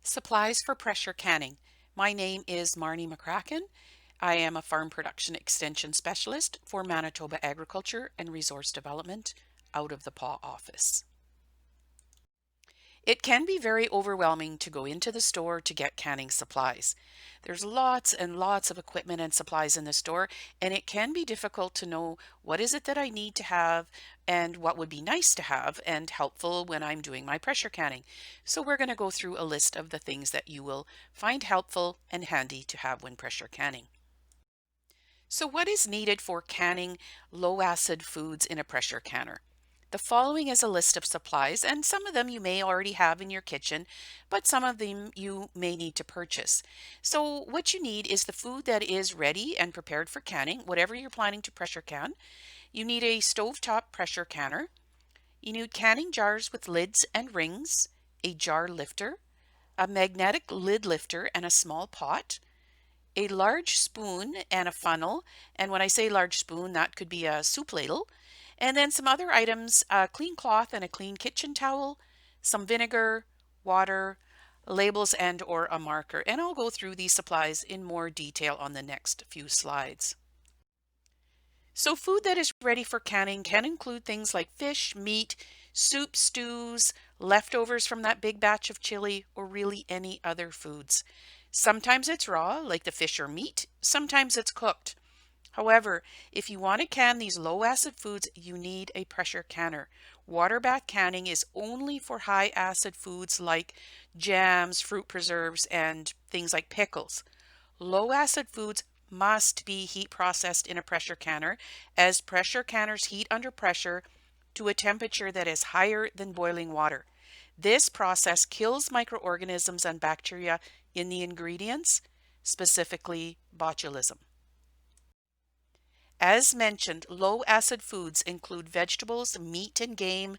Supplies for pressure canning. My name is Marnie McCracken. I am a farm production extension specialist for Manitoba Agriculture and Resource Development out of the PAW office. It can be very overwhelming to go into the store to get canning supplies. There's lots and lots of equipment and supplies in the store, and it can be difficult to know what is it that I need to have and what would be nice to have and helpful when I'm doing my pressure canning. So we're going to go through a list of the things that you will find helpful and handy to have when pressure canning. So what is needed for canning low acid foods in a pressure canner? The following is a list of supplies, and some of them you may already have in your kitchen, but some of them you may need to purchase. So what you need is the food that is ready and prepared for canning, whatever you're planning to pressure can. You need a stovetop pressure canner. You need canning jars with lids and rings, a jar lifter, a magnetic lid lifter, and a small pot, a large spoon and a funnel. And when I say large spoon, that could be a soup ladle. And then some other items, a clean cloth and a clean kitchen towel, some vinegar, water, labels and or a marker. And I'll go through these supplies in more detail on the next few slides. So food that is ready for canning can include things like fish, meat, soup, stews, leftovers from that big batch of chili, or really any other foods. Sometimes it's raw, like the fish or meat. Sometimes it's cooked. However, if you want to can these low acid foods, you need a pressure canner. Water bath canning is only for high acid foods like jams, fruit preserves, and things like pickles. Low acid foods must be heat processed in a pressure canner, as pressure canners heat under pressure to a temperature that is higher than boiling water. This process kills microorganisms and bacteria in the ingredients, specifically botulism. As mentioned, low acid foods include vegetables, meat and game,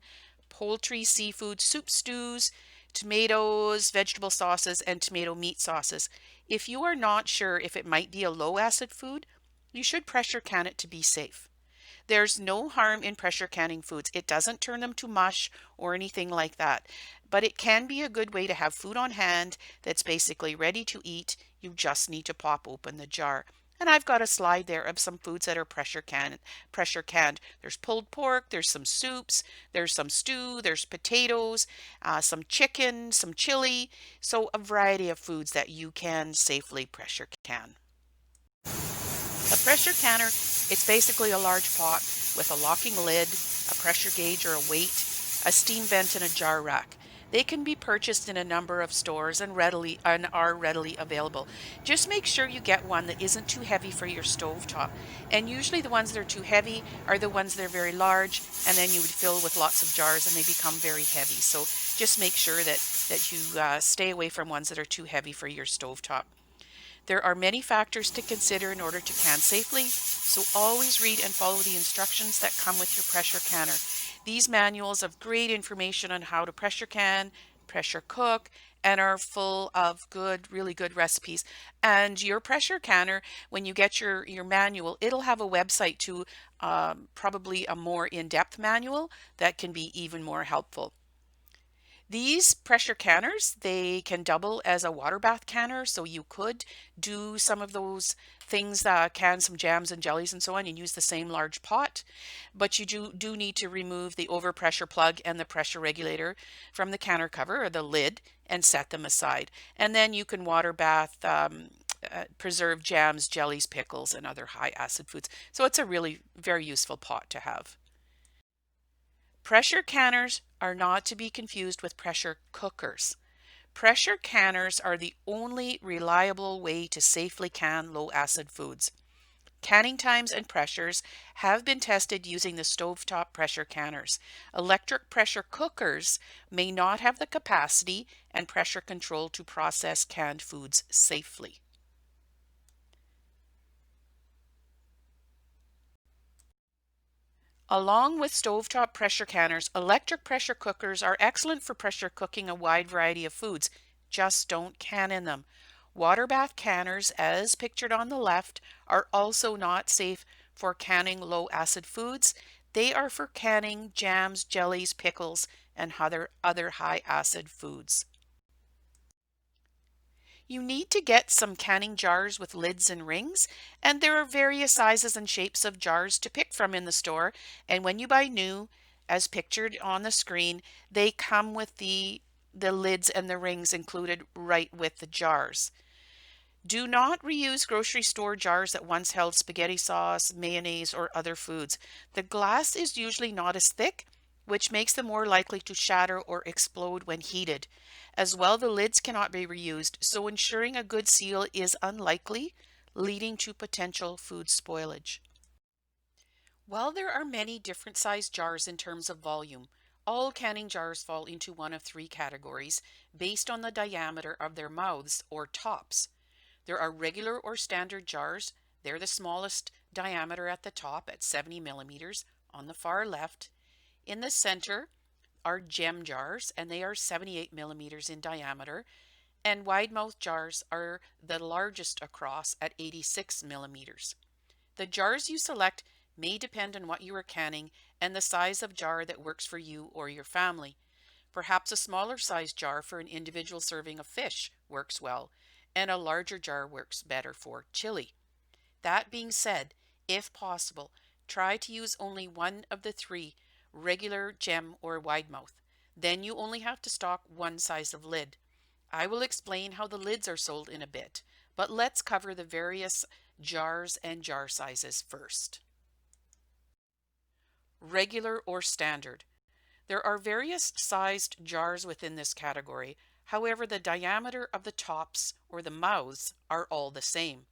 poultry, seafood, soup stews, tomatoes, vegetable sauces, and tomato meat sauces. If you are not sure if it might be a low acid food, you should pressure can it to be safe. There's no harm in pressure canning foods. It doesn't turn them to mush or anything like that. But it can be a good way to have food on hand that's basically ready to eat. You just need to pop open the jar. And I've got a slide there of some foods that are pressure canned. There's pulled pork, there's some soups, there's some stew, there's potatoes, some chicken, some chili. So a variety of foods that you can safely pressure can. A pressure canner, it's basically a large pot with a locking lid, a pressure gauge or a weight, a steam vent, and a jar rack. They can be purchased in a number of stores and are readily available. Just make sure you get one that isn't too heavy for your stovetop. And usually the ones that are too heavy are the ones that are very large, and then you would fill with lots of jars and they become very heavy. So just make sure that you stay away from ones that are too heavy for your stovetop. There are many factors to consider in order to can safely, so always read and follow the instructions that come with your pressure canner. These manuals have great information on how to pressure can, pressure cook, and are full of really good recipes. And your pressure canner, when you get your manual, it'll have a website to probably a more in-depth manual that can be even more helpful. These pressure canners, they can double as a water bath canner, so you could do some of those things, can some jams and jellies and so on, and use the same large pot. But you do need to remove the overpressure plug and the pressure regulator from the canner cover or the lid and set them aside. And then you can water bath preserved jams, jellies, pickles, and other high acid foods. So it's a really very useful pot to have. Pressure canners are not to be confused with pressure cookers. Pressure canners are the only reliable way to safely can low acid foods. Canning times and pressures have been tested using the stovetop pressure canners. Electric pressure cookers may not have the capacity and pressure control to process canned foods safely. Along with stovetop pressure canners, electric pressure cookers are excellent for pressure cooking a wide variety of foods. Just don't can in them. Water bath canners, as pictured on the left, are also not safe for canning low acid foods. They are for canning jams, jellies, pickles, and other high acid foods. You need to get some canning jars with lids and rings, and there are various sizes and shapes of jars to pick from in the store. And when you buy new, as pictured on the screen, they come with the lids and the rings included right with the jars. Do not reuse grocery store jars that once held spaghetti sauce, mayonnaise, or other foods. The glass is usually not as thick, which makes them more likely to shatter or explode when heated. As well, the lids cannot be reused, so ensuring a good seal is unlikely, leading to potential food spoilage. While there are many different sized jars in terms of volume, all canning jars fall into one of three categories based on the diameter of their mouths or tops. There are regular or standard jars. They're the smallest diameter at the top at 70 millimeters on the far left. In the center are gem jars, and they are 78 millimeters in diameter. And wide mouth jars are the largest across at 86 millimeters. The jars you select may depend on what you are canning and the size of jar that works for you or your family. Perhaps a smaller size jar for an individual serving of fish works well, and a larger jar works better for chili. That being said, if possible, try to use only one of the three, regular, gem, or wide mouth. Then you only have to stock one size of lid. I will explain how the lids are sold in a bit, but let's cover the various jars and jar sizes first. Regular or standard. There are various sized jars within this category. However, the diameter of the tops or the mouths are all the same.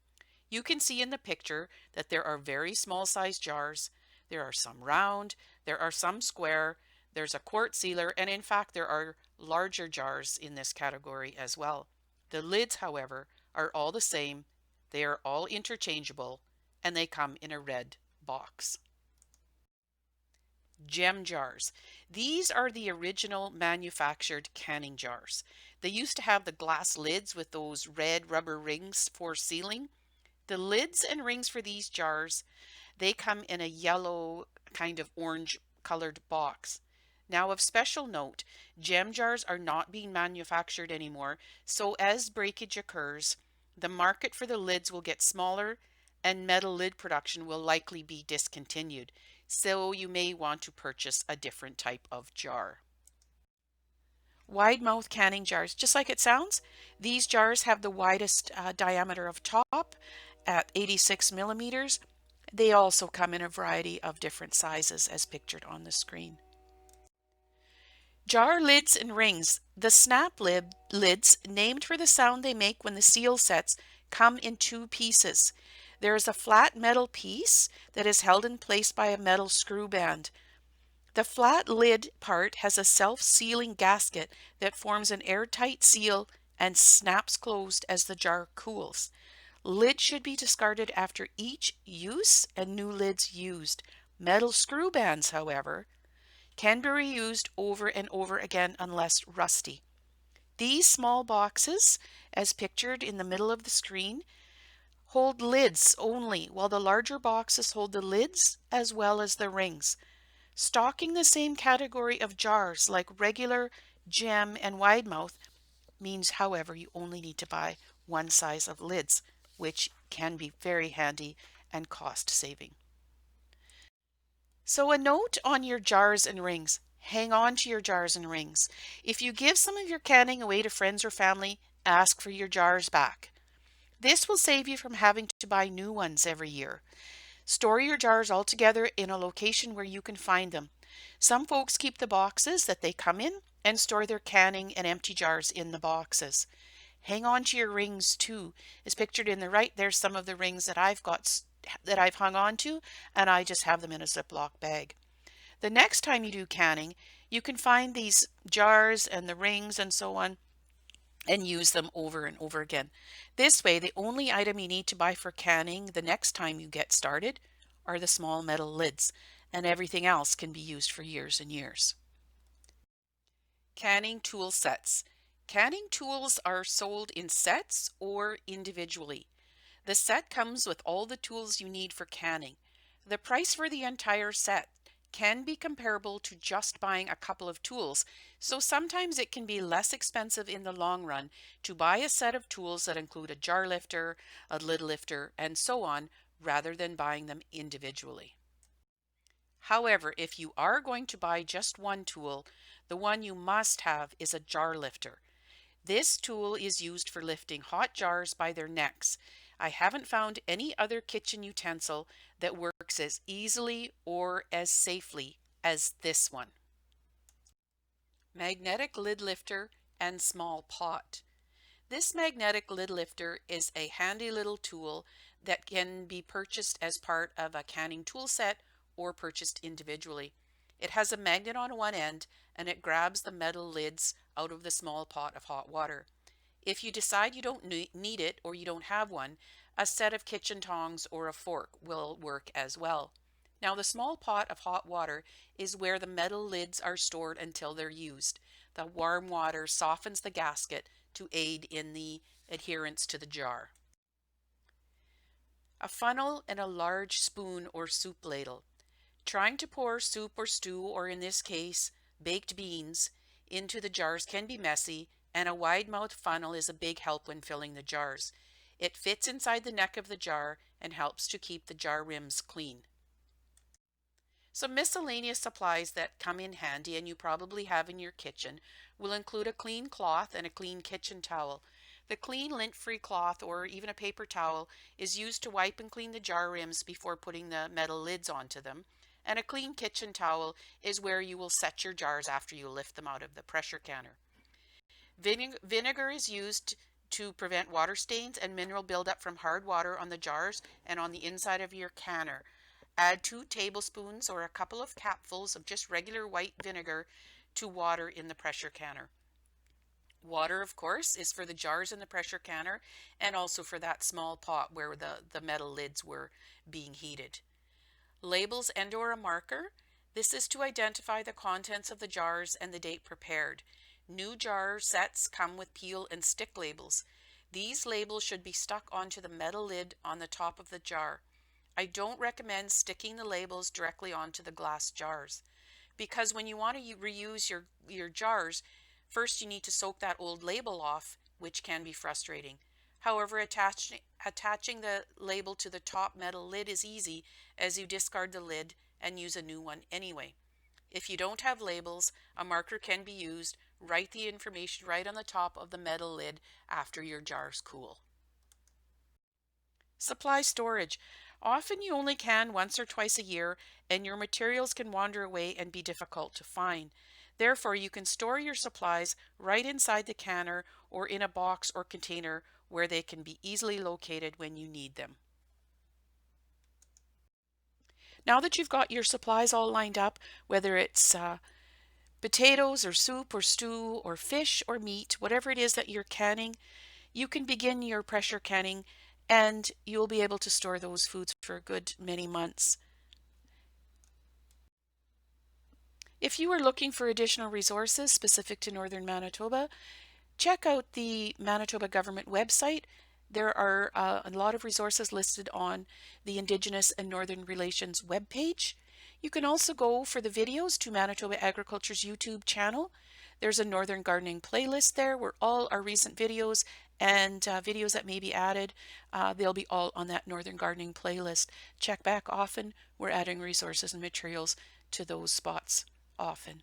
You can see in the picture that there are very small sized jars. There are some round, there are some square, there's a quart sealer, and in fact there are larger jars in this category as well. The lids, however, are all the same. They are all interchangeable, and they come in a red box. Gem jars. These are the original manufactured canning jars. They used to have the glass lids with those red rubber rings for sealing. The lids and rings for these jars, they come in a yellow kind of orange colored box. Now, of special note, gem jars are not being manufactured anymore, so as breakage occurs, the market for the lids will get smaller and metal lid production will likely be discontinued. So you may want to purchase a different type of jar. Wide mouth canning jars, just like it sounds, these jars have the widest diameter of top at 86 millimeters. They also come in a variety of different sizes as pictured on the screen. Jar lids and rings. The snap lids, named for the sound they make when the seal sets, come in two pieces. There is a flat metal piece that is held in place by a metal screw band. The flat lid part has a self-sealing gasket that forms an airtight seal and snaps closed as the jar cools. Lid should be discarded after each use and new lids used. Metal screw bands, however, can be reused over and over again unless rusty. These small boxes, as pictured in the middle of the screen, hold lids only, while the larger boxes hold the lids as well as the rings. Stocking the same category of jars like regular, gem, and wide mouth means, however, you only need to buy one size of lids, which can be very handy and cost saving. So a note on your jars and rings. Hang on to your jars and rings. If you give some of your canning away to friends or family, ask for your jars back. This will save you from having to buy new ones every year. Store your jars all together in a location where you can find them. Some folks keep the boxes that they come in and store their canning and empty jars in the boxes. Hang on to your rings too. As pictured in the right, there's some of the rings that I've hung on to, and I just have them in a Ziploc bag. The next time you do canning, you can find these jars and the rings and so on and use them over and over again. This way, the only item you need to buy for canning the next time you get started are the small metal lids, and everything else can be used for years and years. Canning tool sets. Canning tools are sold in sets or individually. The set comes with all the tools you need for canning. The price for the entire set can be comparable to just buying a couple of tools, so sometimes it can be less expensive in the long run to buy a set of tools that include a jar lifter, a lid lifter, and so on, rather than buying them individually. However, if you are going to buy just one tool, the one you must have is a jar lifter. This tool is used for lifting hot jars by their necks. I haven't found any other kitchen utensil that works as easily or as safely as this one. Magnetic lid lifter and small pot. This magnetic lid lifter is a handy little tool that can be purchased as part of a canning tool set or purchased individually. It has a magnet on one end and it grabs the metal lids out of the small pot of hot water. If you decide you don't need it or you don't have one, a set of kitchen tongs or a fork will work as well. Now, the small pot of hot water is where the metal lids are stored until they're used. The warm water softens the gasket to aid in the adherence to the jar. A funnel and a large spoon or soup ladle. Trying to pour soup or stew, or in this case, baked beans, into the jars can be messy, and a wide-mouthed funnel is a big help when filling the jars. It fits inside the neck of the jar and helps to keep the jar rims clean. Some miscellaneous supplies that come in handy and you probably have in your kitchen will include a clean cloth and a clean kitchen towel. The clean lint-free cloth or even a paper towel is used to wipe and clean the jar rims before putting the metal lids onto them. And a clean kitchen towel is where you will set your jars after you lift them out of the pressure canner. Vinegar is used to prevent water stains and mineral buildup from hard water on the jars and on the inside of your canner. Add 2 tablespoons or a couple of capfuls of just regular white vinegar to water in the pressure canner. Water, of course, is for the jars in the pressure canner and also for that small pot where the metal lids were being heated. Labels and or a marker. This is to identify the contents of the jars and the date prepared. New jar sets come with peel and stick labels. These labels should be stuck onto the metal lid on the top of the jar. I don't recommend sticking the labels directly onto the glass jars because when you want to reuse your jars, first you need to soak that old label off, which can be frustrating. However, attaching the label to the top metal lid is easy as you discard the lid and use a new one anyway. If you don't have labels, a marker can be used. Write the information right on the top of the metal lid after your jars cool. Supply storage. Often you only can once or twice a year and your materials can wander away and be difficult to find. Therefore, you can store your supplies right inside the canner or in a box or container where they can be easily located when you need them. Now that you've got your supplies all lined up, whether it's potatoes or soup or stew or fish or meat, whatever it is that you're canning, you can begin your pressure canning and you'll be able to store those foods for a good many months. If you are looking for additional resources specific to Northern Manitoba, check out the Manitoba government website. There are a lot of resources listed on the Indigenous and Northern Relations webpage. You can also go for the videos to Manitoba Agriculture's YouTube channel. There's a Northern Gardening playlist there where all our recent videos and videos that may be added, they'll be all on that Northern Gardening playlist. Check back often. We're adding resources and materials to those spots often.